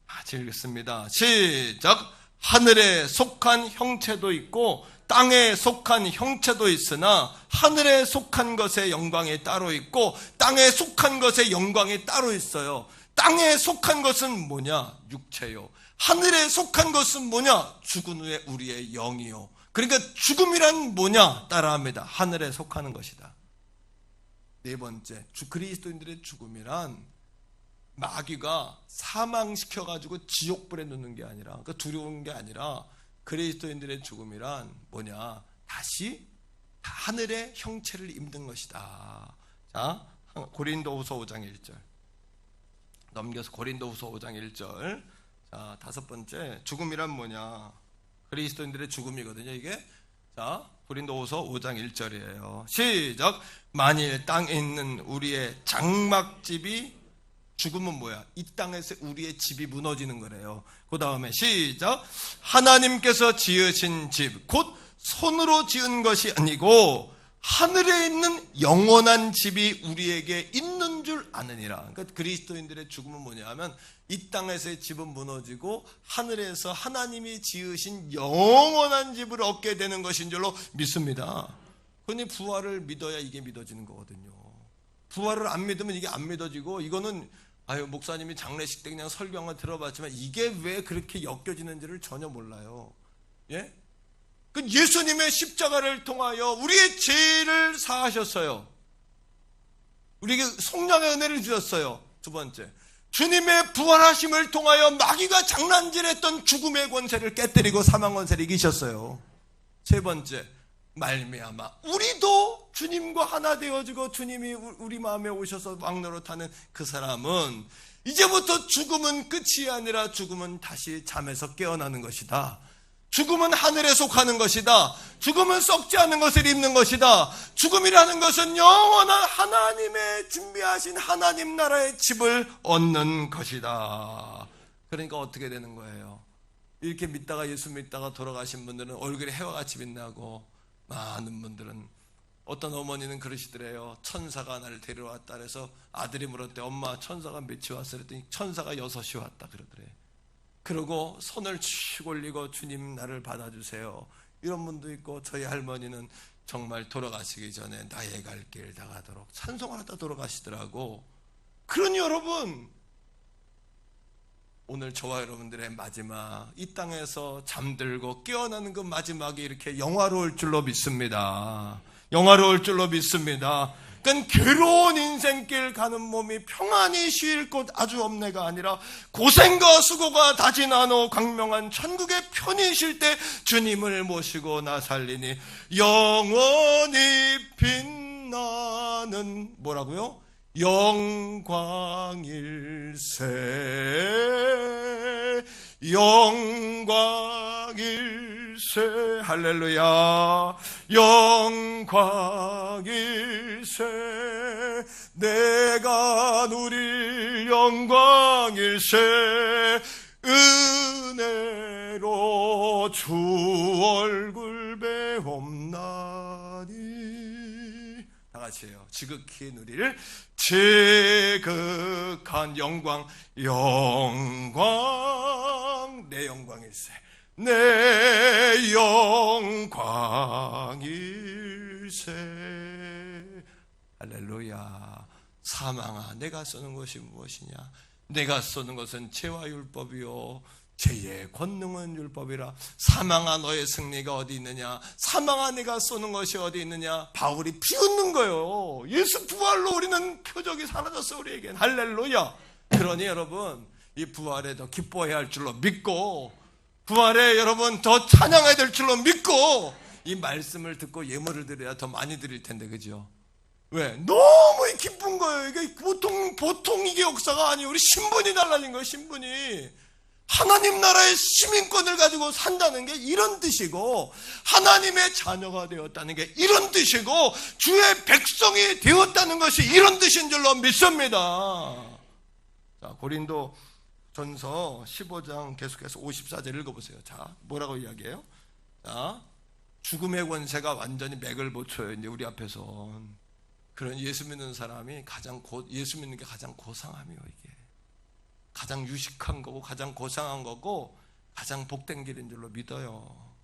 같이 읽겠습니다. 시작. 하늘에 속한 형체도 있고 땅에 속한 형체도 있으나 하늘에 속한 것의 영광이 따로 있고 땅에 속한 것의 영광이 따로 있어요. 땅에 속한 것은 뭐냐? 육체요. 하늘에 속한 것은 뭐냐? 죽은 후에 우리의 영이요. 그러니까 죽음이란 뭐냐? 따라합니다. 하늘에 속하는 것이다. 네 번째, 그리스도인들의 죽음이란 마귀가 사망시켜가지고 지옥불에 넣는 게 아니라, 그러니까 두려운 게 아니라, 그리스도인들의 죽음이란 뭐냐? 다시 하늘의 형체를 입는 것이다. 자, 고린도후서 5장 1절 넘겨서 고린도후서 5장 1절. 자, 다섯 번째, 죽음이란 뭐냐? 그리스도인들의 죽음이거든요, 이게. 자, 고린도후서 5장 1절이에요. 시작. 만일 땅에 있는 우리의 장막집이, 죽음은 뭐야? 이 땅에서 우리의 집이 무너지는 거래요. 그 다음에 시작. 하나님께서 지으신 집, 곧 손으로 지은 것이 아니고 하늘에 있는 영원한 집이 우리에게 있는 줄 아느니라. 그러니까 그리스도인들의 죽음은 뭐냐 하면 이 땅에서의 집은 무너지고 하늘에서 하나님이 지으신 영원한 집을 얻게 되는 것인 줄로 믿습니다. 그러니 부활을 믿어야 이게 믿어지는 거거든요. 부활을 안 믿으면 이게 안 믿어지고, 이거는 목사님이 장례식 때 그냥 설교한 들어봤지만 이게 왜 그렇게 엮여지는지를 전혀 몰라요. 예? 그 예수님의 십자가를 통하여 우리의 죄를 사하셨어요. 우리에게 성령의 은혜를 주셨어요. 두 번째, 주님의 부활하심을 통하여 마귀가 장난질했던 죽음의 권세를 깨뜨리고 사망 권세를 이기셨어요. 세 번째, 말미암아 우리도 주님과 하나 되어지고 주님이 우리 마음에 오셔서 왕노릇하는 그 사람은 이제부터 죽음은 끝이 아니라 죽음은 다시 잠에서 깨어나는 것이다. 죽음은 하늘에 속하는 것이다. 죽음은 썩지 않는 것을 입는 것이다. 죽음이라는 것은 영원한 하나님의 준비하신 하나님 나라의 집을 얻는 것이다. 그러니까 어떻게 되는 거예요? 이렇게 믿다가 예수 믿다가 돌아가신 분들은 얼굴이 해와 같이 빛나고, 많은 분들은, 어떤 어머니는 그러시더래요. 천사가 나를 데려왔다 그래서 아들이 물었대. 엄마, 천사가 몇이 왔어? 그랬더니 천사가 6이 왔다 그러더래. 그러고 손을 쭉 올리고 주님 나를 받아주세요. 이런 분도 있고, 저희 할머니는 정말 돌아가시기 전에 나의 갈 길 다 가도록 찬송을 하다 돌아가시더라고. 그러니 여러분, 오늘 저와 여러분들의 마지막, 이 땅에서 잠들고 깨어나는 그 마지막이 이렇게 영화로울 줄로 믿습니다. 영화로울 줄로 믿습니다. 그러니까 괴로운 인생길 가는 몸이 평안히 쉴 곳 아주 없네가 아니라 고생과 수고가 다진 않어 광명한 천국에 편히 쉴 때 주님을 모시고 나 살리니 영원히 빛나는, 뭐라고요? 영광일세, 영광일세, 할렐루야. 영광일세, 내가 누릴 영광일세, 은혜로 주 얼굴 배옵나니. 다 같이 해요. 지극히 누릴 지극한 영광, 영광, 내 영광일세, 내 영광일세. 할렐루야. 사망아, 내가 쏘는 것이 무엇이냐? 내가 쏘는 것은 죄와 율법이요 죄의 권능은 율법이라. 사망아 너의 승리가 어디 있느냐, 사망아 내가 쏘는 것이 어디 있느냐. 바울이 비웃는 거예요. 예수 부활로 우리는 표적이 사라졌어, 우리에겐. 할렐루야. 그러니 여러분, 이 부활에 더 기뻐해야 할 줄로 믿고, 부활에 여러분 더 찬양해야 될 줄로 믿고, 이 말씀을 듣고 예물을 드려야 더 많이 드릴 텐데, 그죠? 왜? 너무 기쁜 거예요. 이게 보통 이게 역사가 아니에요. 우리 신분이 달라진 거예요, 신분이. 하나님 나라의 시민권을 가지고 산다는 게 이런 뜻이고, 하나님의 자녀가 되었다는 게 이런 뜻이고, 주의 백성이 되었다는 것이 이런 뜻인 줄로 믿습니다. 자, 고린도 전서 15장 계속해서 54절 읽어보세요. 자, 뭐라고 이야기해요? 자, 죽음의 권세가 완전히 맥을 못 쳐요, 이제 우리 앞에서. 그런 예수 믿는 사람이 예수 믿는 게 가장 고상함이에요. 이게 가장 유식한 거고, 가장 고상한 거고, 가장 복된 길인 줄로 믿어요.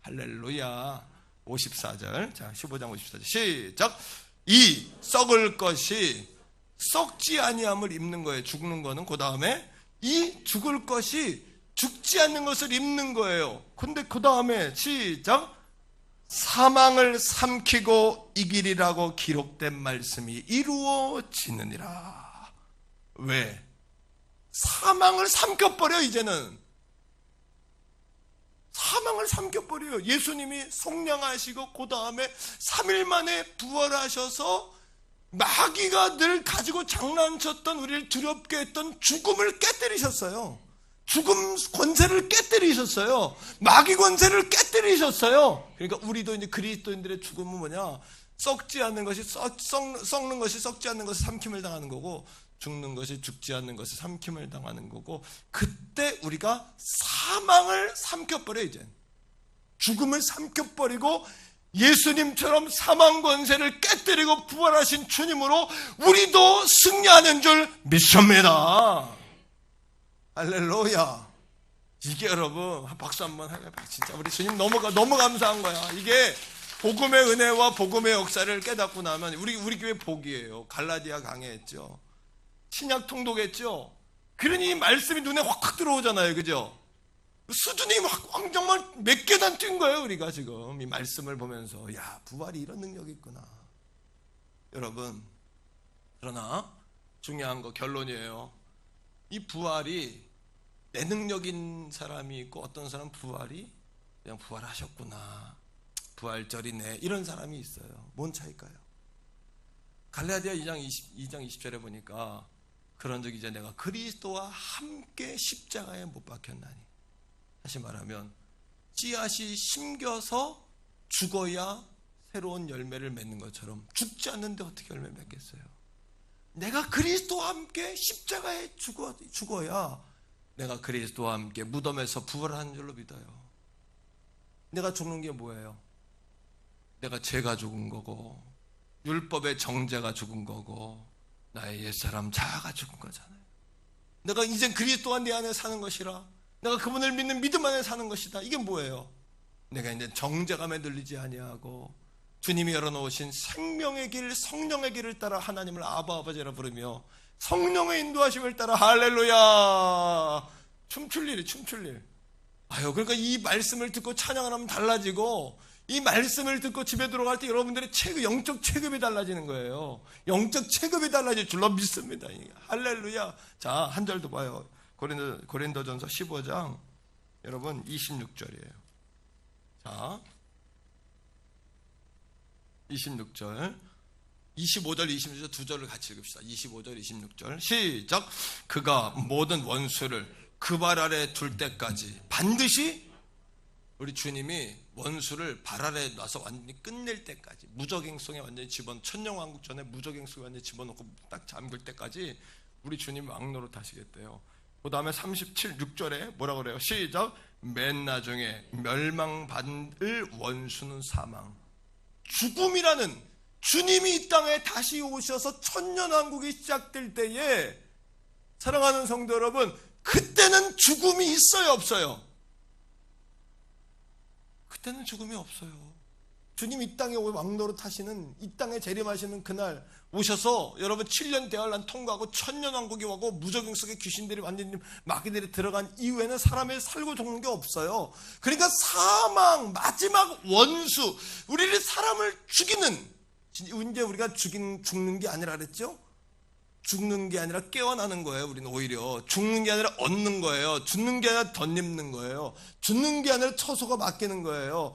할렐루야. 54절. 자, 15장 54절. 시작. 이 썩을 것이 썩지 아니함을 입는 거예요. 죽는 거는. 그 다음에 이 죽을 것이 죽지 않는 것을 입는 거예요. 근데 그 다음에 시작. 사망을 삼키고 이기리라고 기록된 말씀이 이루어지느니라. 왜? 사망을 삼켜버려. 이제는 사망을 삼켜버려요. 예수님이 속량하시고 그 다음에 3일 만에 부활하셔서 마귀가 늘 가지고 장난쳤던, 우리를 두렵게 했던 죽음을 깨뜨리셨어요. 죽음 권세를 깨뜨리셨어요. 마귀 권세를 깨뜨리셨어요. 그러니까 우리도 이제 그리스도인들의 죽음은 뭐냐? 썩지 않는 것이 썩는 것이 썩지 않는 것이 삼킴을 당하는 거고, 죽는 것이 죽지 않는 것이 삼킴을 당하는 거고, 그때 우리가 사망을 삼켜버려. 이제 죽음을 삼켜버리고 예수님처럼 사망 권세를 깨뜨리고 부활하신 주님으로 우리도 승리하는 줄 믿습니다. 할렐루야. 이게 여러분, 박수 한번 해봐요. 진짜 우리 주님 너무 감사한 거야. 이게 복음의 은혜와 복음의 역사를 깨닫고 나면 우리 교회 복이에요. 갈라디아 강해했죠. 신약 통독했죠. 그러니 이 말씀이 눈에 확 들어오잖아요. 그죠? 수준이 정말 몇 계단 뛴 거예요. 우리가 지금 이 말씀을 보면서, 야, 부활이 이런 능력이 있구나. 여러분, 그러나 중요한 거 결론이에요. 이 부활이 내 능력인 사람이 있고, 어떤 사람은 부활이 그냥 부활하셨구나, 부활절이네, 이런 사람이 있어요. 뭔 차이일까요? 갈라디아 2장 20절에 보니까 그런 적이 이제 내가 그리스도와 함께 십자가에 못 박혔나니, 다시 말하면 씨앗이 심겨서 죽어야 새로운 열매를 맺는 것처럼 죽지 않는데 어떻게 열매 맺겠어요? 내가 그리스도와 함께 십자가에 죽어야 내가 그리스도와 함께 무덤에서 부활하는 줄로 믿어요. 내가 죽는 게 뭐예요? 내가 죄가 죽은 거고, 율법의 정죄가 죽은 거고, 나의 옛사람 자아가 죽은 거잖아요. 내가 이젠 그리스도와 내 안에 사는 것이라, 내가 그분을 믿는 믿음 안에 사는 것이다. 이게 뭐예요? 내가 이제 정죄감에 들리지 아니하고 주님이 열어놓으신 생명의 길, 성령의 길을 따라 하나님을 아버지라 부르며 성령의 인도하심을 따라 할렐루야 춤출 일. 아유, 그러니까 이 말씀을 듣고 찬양을 하면 달라지고, 이 말씀을 듣고 집에 들어갈 때 여러분들의 영적 체급이 달라지는 거예요. 영적 체급이 달라질 줄로 믿습니다. 할렐루야. 자, 한 절 더 봐요. 고린도전서 15장 여러분 26절이에요. 자, 26절, 25절, 26절 두 절을 같이 읽읍시다. 25절, 26절 시작. 그가 모든 원수를 그 발 아래 둘 때까지 반드시, 우리 주님이 원수를 발 아래 놔서 완전히 끝낼 때까지, 무적행성에 완전히 천년왕국 전에 무적행성에 완전히 집어넣고 딱 잠글 때까지 우리 주님 왕노릇 하시겠대요. 그 다음에 6절에 뭐라 그래요? 시작. 맨 나중에 멸망받을 원수는 사망. 죽음이라는, 주님이 이 땅에 다시 오셔서 천년왕국이 시작될 때에, 사랑하는 성도 여러분, 그때는 죽음이 있어요, 없어요? 그때는 죽음이 없어요. 주님 이 땅에 왕노릇 하시는, 이 땅에 재림하시는 그날 오셔서 여러분 7년 대환란 통과하고 천년왕국이 오고 무적용 속에 귀신들이 완전히 마귀들이 들어간 이후에는 사람이 살고 죽는 게 없어요. 그러니까 사망, 마지막 원수, 우리를 사람을 죽이는, 이제 우리가 죽는 게 아니라 그랬죠? 죽는 게 아니라 깨어나는 거예요. 우리는 오히려 죽는 게 아니라 얻는 거예요. 죽는 게 아니라 덧입는 거예요. 죽는 게 아니라 처소가 맡기는 거예요.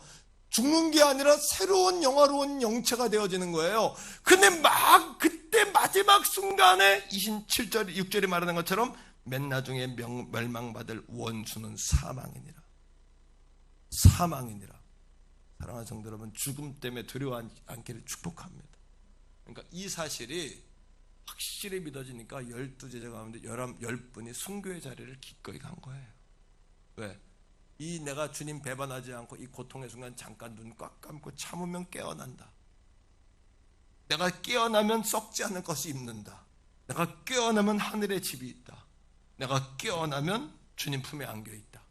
죽는 게 아니라 새로운 영화로운 영체가 되어지는 거예요. 근데 막 그때 마지막 순간에 27절 6절이 말하는 것처럼 맨 나중에 멸망받을 원수는 사망이니라. 사망이니라. 사랑하는 성도 여러분, 죽음 때문에 두려워하지 않기를 축복합니다. 그러니까 이 사실이 확실히 믿어지니까 12제자 가운데 10분이 순교의 자리를 기꺼이 간 거예요. 왜? 이 내가 주님 배반하지 않고 이 고통의 순간 잠깐 눈 꽉 감고 참으면 깨어난다. 내가 깨어나면 썩지 않을 것이 입는다. 내가 깨어나면 하늘에 집이 있다. 내가 깨어나면 주님 품에 안겨있다.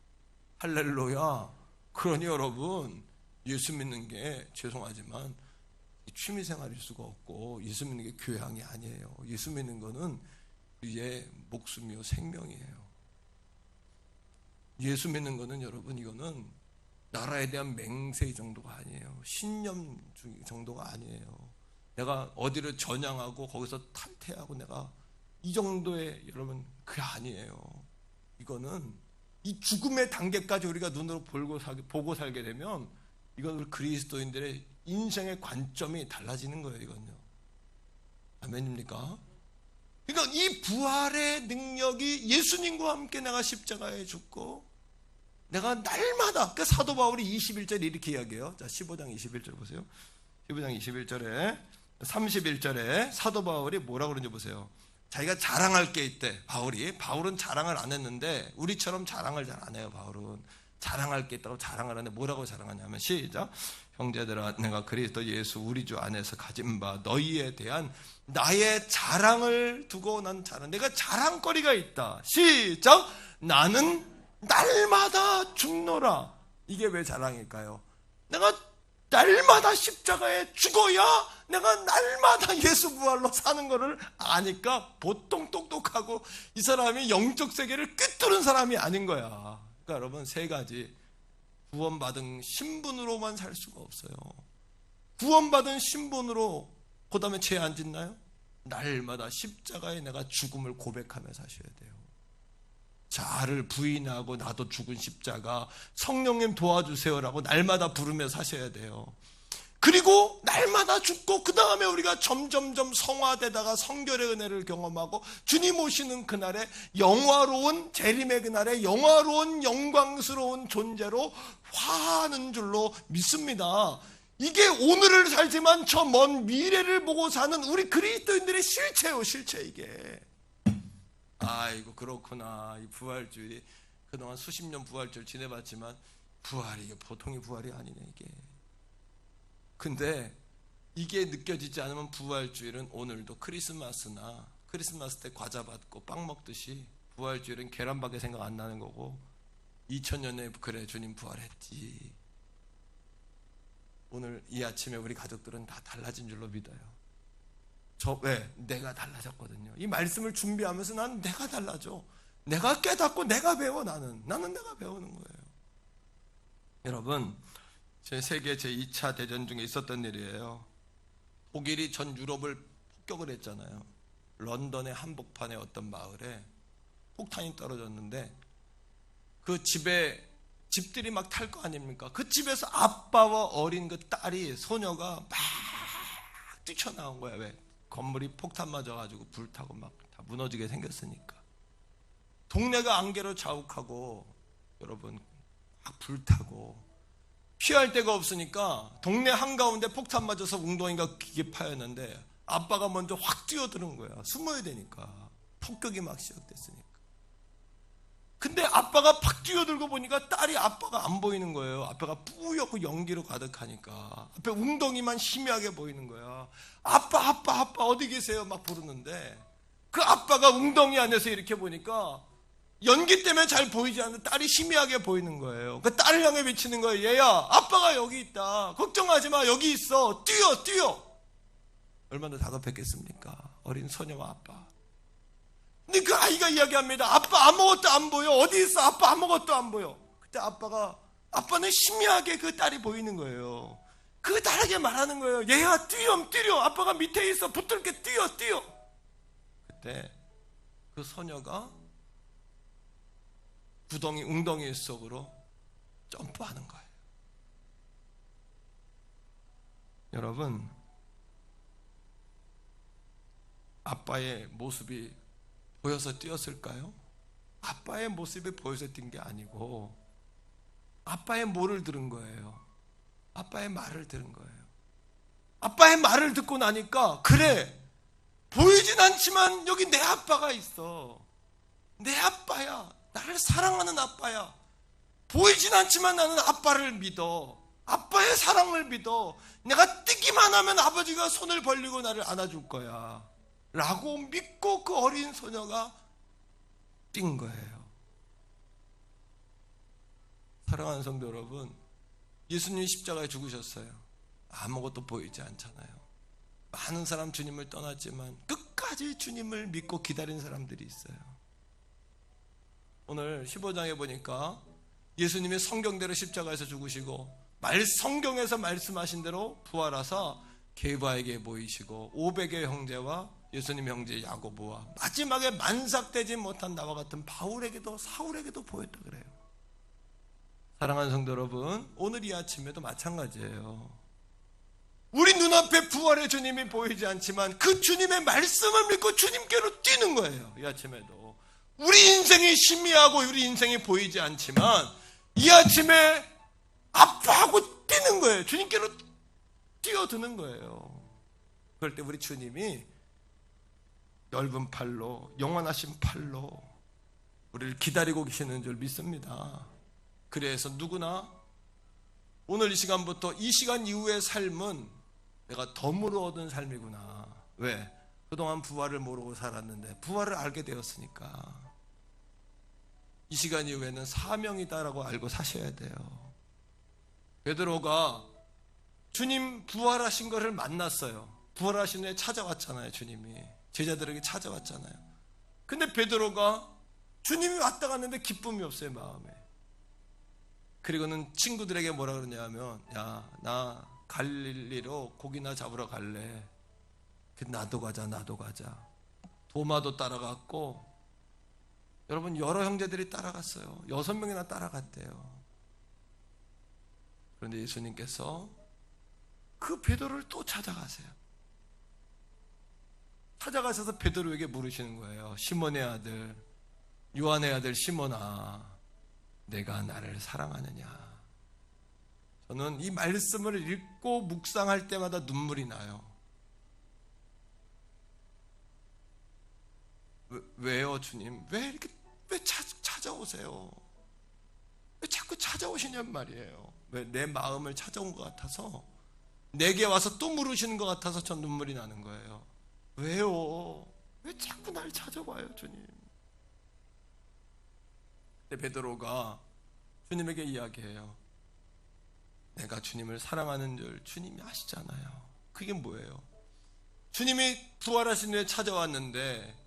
할렐루야. 그러니 여러분, 예수 믿는 게 죄송하지만 취미생활일 수가 없고, 예수 믿는 게 교양이 아니에요. 예수 믿는 거는 우리의 목숨이요 생명이에요. 예수 믿는 거는 여러분, 이거는 나라에 대한 맹세 정도가 아니에요. 신념 정도가 아니에요. 내가 어디를 전향하고 거기서 탈퇴하고 내가 이 정도의, 여러분, 그게 아니에요. 이거는 이 죽음의 단계까지 우리가 눈으로 보고 살게 되면 이건 우리 그리스도인들의 인생의 관점이 달라지는 거예요. 이건요. 아멘입니까? 그러니까 이 부활의 능력이, 예수님과 함께 내가 십자가에 죽고 내가 날마다, 그 사도 바울이 21절에 이렇게 이야기해요. 자, 15장 21절 보세요. 15장 21절에 31절에 사도 바울이 뭐라고 그러는지 보세요. 자기가 자랑할 게 있대. 바울은 자랑을 안 했는데 우리처럼 자랑을 잘 안 해요. 바울은 자랑할 게 있다고 자랑을 하는데 뭐라고 자랑하냐면, 시작. 형제들아, 내가 그리스도 예수 우리 주 안에서 가진 바 너희에 대한 나의 자랑을 두고 난 자랑, 내가 자랑거리가 있다. 시작. 나는 날마다 죽노라. 이게 왜 자랑일까요? 내가 날마다 십자가에 죽어야 내가 날마다 예수 부활로 사는 거를 아니까 보통 똑똑하고 이 사람이 영적 세계를 꿰뚫은 사람이 아닌 거야. 그러니까 여러분, 세 가지. 구원받은 신분으로만 살 수가 없어요. 구원받은 신분으로 그 다음에 죄 안 짓나요? 날마다 십자가에 내가 죽음을 고백하며 사셔야 돼요. 자아를 부인하고 나도 죽은 십자가, 성령님 도와주세요라고 날마다 부르며 사셔야 돼요. 그리고 날마다 죽고 그 다음에 우리가 점점점 성화되다가 성결의 은혜를 경험하고 주님 오시는 그날에 영화로운 재림의 그날에 영화로운 영광스러운 존재로 화하는 줄로 믿습니다. 이게 오늘을 살지만 저 먼 미래를 보고 사는 우리 그리스도인들의 실체예요. 실체. 이게 아이고 그렇구나. 이 부활주일이 그동안 수십 년 부활주일 지내봤지만 부활이 이게 보통의 부활이 아니네 이게. 근데 이게 느껴지지 않으면 부활주일은 오늘도 크리스마스나 크리스마스 때 과자 받고 빵 먹듯이 부활주일은 계란밖에 생각 안 나는 거고 2000년에 그래 주님 부활했지. 오늘 이 아침에 우리 가족들은 다 달라진 줄로 믿어요. 왜? 내가 달라졌거든요. 이 말씀을 준비하면서 난 내가 달라져. 내가 깨닫고 내가 배워. 나는 내가 배우는 거예요. 여러분, 세계 제2차 대전 중에 있었던 일이에요. 독일이 전 유럽을 폭격을 했잖아요. 런던의 한복판의 어떤 마을에 폭탄이 떨어졌는데 그 집들이 막 탈 거 아닙니까? 그 집에서 아빠와 어린 그 딸이, 소녀가 막 뛰쳐나온 거야. 왜? 건물이 폭탄 맞아가지고 불타고 막 다 무너지게 생겼으니까. 동네가 안개로 자욱하고 여러분 막 불타고 피할 데가 없으니까 동네 한가운데 폭탄 맞아서 웅덩이가 기계 파였는데 아빠가 먼저 확 뛰어드는 거야. 숨어야 되니까. 폭격이 막 시작됐으니까. 근데 아빠가 팍 뛰어들고 보니까 딸이 아빠가 안 보이는 거예요. 앞에가 뿌옇고 연기로 가득하니까 앞에 웅덩이만 희미하게 보이는 거야. 아빠 어디 계세요? 막 부르는데 그 아빠가 웅덩이 안에서 이렇게 보니까 연기 때문에 잘 보이지 않는데 딸이 희미하게 보이는 거예요. 그 딸을 향해 외치는 거예요. 얘야, 아빠가 여기 있다. 걱정하지 마. 여기 있어. 뛰어. 얼마나 다급했겠습니까? 어린 소녀와 아빠. 근데 그 아이가 이야기합니다. 아빠 아무것도 안 보여. 어디 있어? 아빠 아무것도 안 보여. 그때 아빠는 희미하게 그 딸이 보이는 거예요. 그 딸에게 말하는 거예요. 얘야, 뛰어. 아빠가 밑에 있어. 붙들게 뛰어. 그때 그 소녀가 웅덩이 속으로 점프하는 거예요. 여러분, 아빠의 모습이 보여서 뛰었을까요? 아빠의 모습이 보여서 뛴 게 아니고 아빠의 뭐를 들은 거예요? 아빠의 말을 들은 거예요. 아빠의 말을 듣고 나니까, 그래, 보이진 않지만 여기 내 아빠가 있어. 내 아빠야. 나를 사랑하는 아빠야. 보이진 않지만 나는 아빠를 믿어. 아빠의 사랑을 믿어. 내가 뛰기만 하면 아버지가 손을 벌리고 나를 안아줄 거야 라고 믿고 그 어린 소녀가 뛴 거예요. 사랑하는 성도 여러분, 예수님이 십자가에 죽으셨어요. 아무것도 보이지 않잖아요. 많은 사람 주님을 떠났지만 끝까지 주님을 믿고 기다린 사람들이 있어요. 오늘 15장에 보니까 예수님이 성경대로 십자가에서 죽으시고 성경에서 말씀하신 대로 부활하사 게바에게 보이시고 500의 형제와 예수님 형제 야고보와 마지막에 만삭되지 못한 나와 같은 사울에게도 보였다 그래요. 사랑하는 성도 여러분, 오늘 이 아침에도 마찬가지예요. 우리 눈앞에 부활의 주님이 보이지 않지만 그 주님의 말씀을 믿고 주님께로 뛰는 거예요. 이 아침에도 우리 인생이 희미하고 우리 인생이 보이지 않지만 이 아침에 아파하고 뛰는 거예요. 주님께로 뛰어드는 거예요. 그럴 때 우리 주님이 넓은 팔로, 영원하신 팔로 우리를 기다리고 계시는 줄 믿습니다. 그래서 누구나 오늘 이 시간부터 이 시간 이후의 삶은 내가 덤으로 얻은 삶이구나. 왜? 그동안 부활을 모르고 살았는데 부활을 알게 되었으니까 이 시간 이후에는 사명이다라고 알고 사셔야 돼요. 베드로가 주님 부활하신 것을 만났어요. 부활하신 후에 찾아왔잖아요. 주님이 제자들에게 찾아왔잖아요. 근데 베드로가 주님이 왔다 갔는데 기쁨이 없어요, 마음에. 그리고는 친구들에게 뭐라 그러냐면, 야, 나 갈릴리로 고기나 잡으러 갈래. 나도 가자. 도마도 따라갔고, 여러분, 여러 형제들이 따라갔어요. 6명이나 따라갔대요. 그런데 예수님께서 그 베드로를 또 찾아가세요. 찾아가셔서 베드로에게 물으시는 거예요. 시몬의 아들, 요한의 아들 시몬아, 내가 나를 사랑하느냐? 저는 이 말씀을 읽고 묵상할 때마다 눈물이 나요. 왜요, 주님? 왜 찾아오세요? 왜 자꾸 찾아오시냔 말이에요. 왜? 내 마음을 찾아온 것 같아서, 내게 와서 또 물으시는 것 같아서 전 눈물이 나는 거예요. 왜요? 왜 자꾸 날 찾아와요, 주님? 근데 베드로가 주님에게 이야기해요. 내가 주님을 사랑하는 줄 주님이 아시잖아요. 그게 뭐예요? 주님이 부활하신 후에 찾아왔는데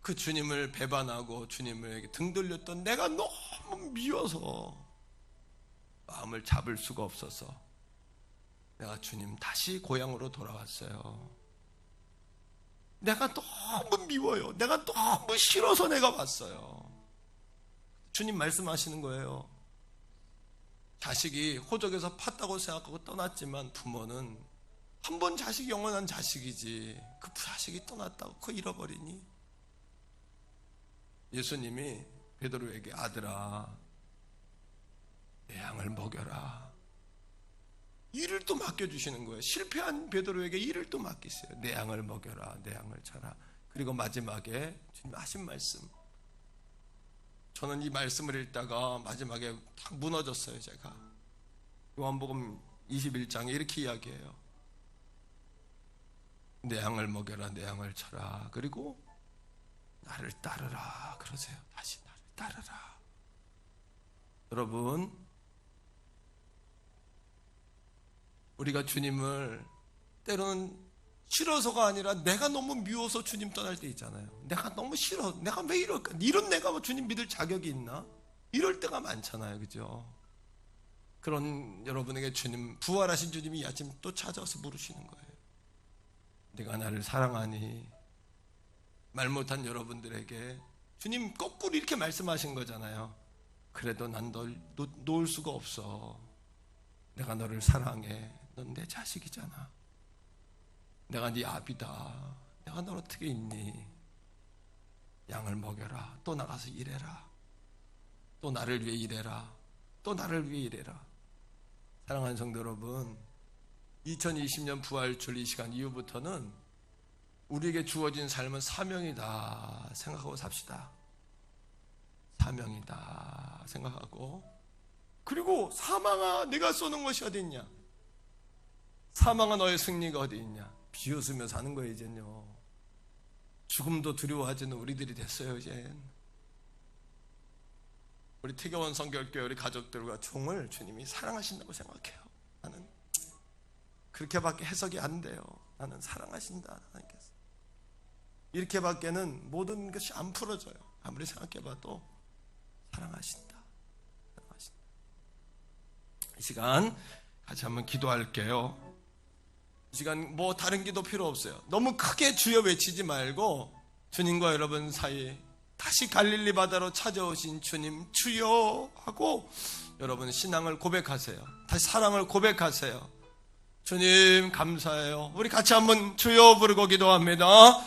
그 주님을 배반하고 주님에게 등 돌렸던 내가 너무 미워서 마음을 잡을 수가 없어서 내가 주님 다시 고향으로 돌아왔어요. 내가 너무 미워요. 내가 너무 싫어서 내가 왔어요. 주님 말씀하시는 거예요. 자식이 호적에서 팠다고 생각하고 떠났지만 부모는 한 번 자식이 영원한 자식이지 그 자식이 떠났다고 그거 잃어버리니? 예수님이 베드로에게 아들아 내 양을 먹여라. 일을 또 맡겨주시는 거예요. 실패한 베드로에게 일을 또 맡기세요. 내 양을 먹여라. 내 양을 쳐라. 그리고 마지막에 주님 하신 말씀, 저는 이 말씀을 읽다가 마지막에 딱 무너졌어요. 제가 요한복음 21장에 이렇게 이야기해요. 내 양을 먹여라. 내 양을 쳐라. 그리고 나를 따르라 그러세요. 다시 나를 따르라. 여러분, 우리가 주님을 때로는 싫어서가 아니라 내가 너무 미워서 주님 떠날 때 있잖아요. 내가 너무 싫어. 내가 왜 이럴까? 이런 내가 주님 믿을 자격이 있나? 이럴 때가 많잖아요. 그죠? 그런 여러분에게 주님, 부활하신 주님이 이 아침 또 찾아와서 물으시는 거예요. 네가 나를 사랑하니? 말 못한 여러분들에게 주님 거꾸로 이렇게 말씀하신 거잖아요. 그래도 난 널 놓을 수가 없어. 내가 너를 사랑해. 넌 내 자식이잖아. 내가 네 아비다. 내가 널 어떻게 있니? 양을 먹여라. 또 나가서 일해라. 또 나를 위해 일해라. 또 나를 위해 일해라. 사랑하는 성도 여러분, 2020년 부활절 이 시간 이후부터는 우리에게 주어진 삶은 사명이다 생각하고 삽시다. 사명이다 생각하고, 그리고 사망아 네가 쏘는 것이 어디 있냐? 사망아 너의 승리가 어디 있냐? 비웃으며 사는 거예요. 이젠요 죽음도 두려워하지는 우리들이 됐어요. 이젠 우리 태교원 성결교회 우리 가족들과 종을 주님이 사랑하신다고 생각해요. 나는 그렇게밖에 해석이 안 돼요. 나는 사랑하신다 하나님께서. 이렇게밖에는 모든 것이 안 풀어져요. 아무리 생각해봐도 사랑하신다. 이 시간 같이 한번 기도할게요. 이 시간 뭐 다른 기도 필요 없어요. 너무 크게 주여 외치지 말고 주님과 여러분 사이에 다시 갈릴리 바다로 찾아오신 주님 주여 하고 여러분 신앙을 고백하세요. 다시 사랑을 고백하세요. 주님 감사해요. 우리 같이 한번 주여 부르고 기도합니다.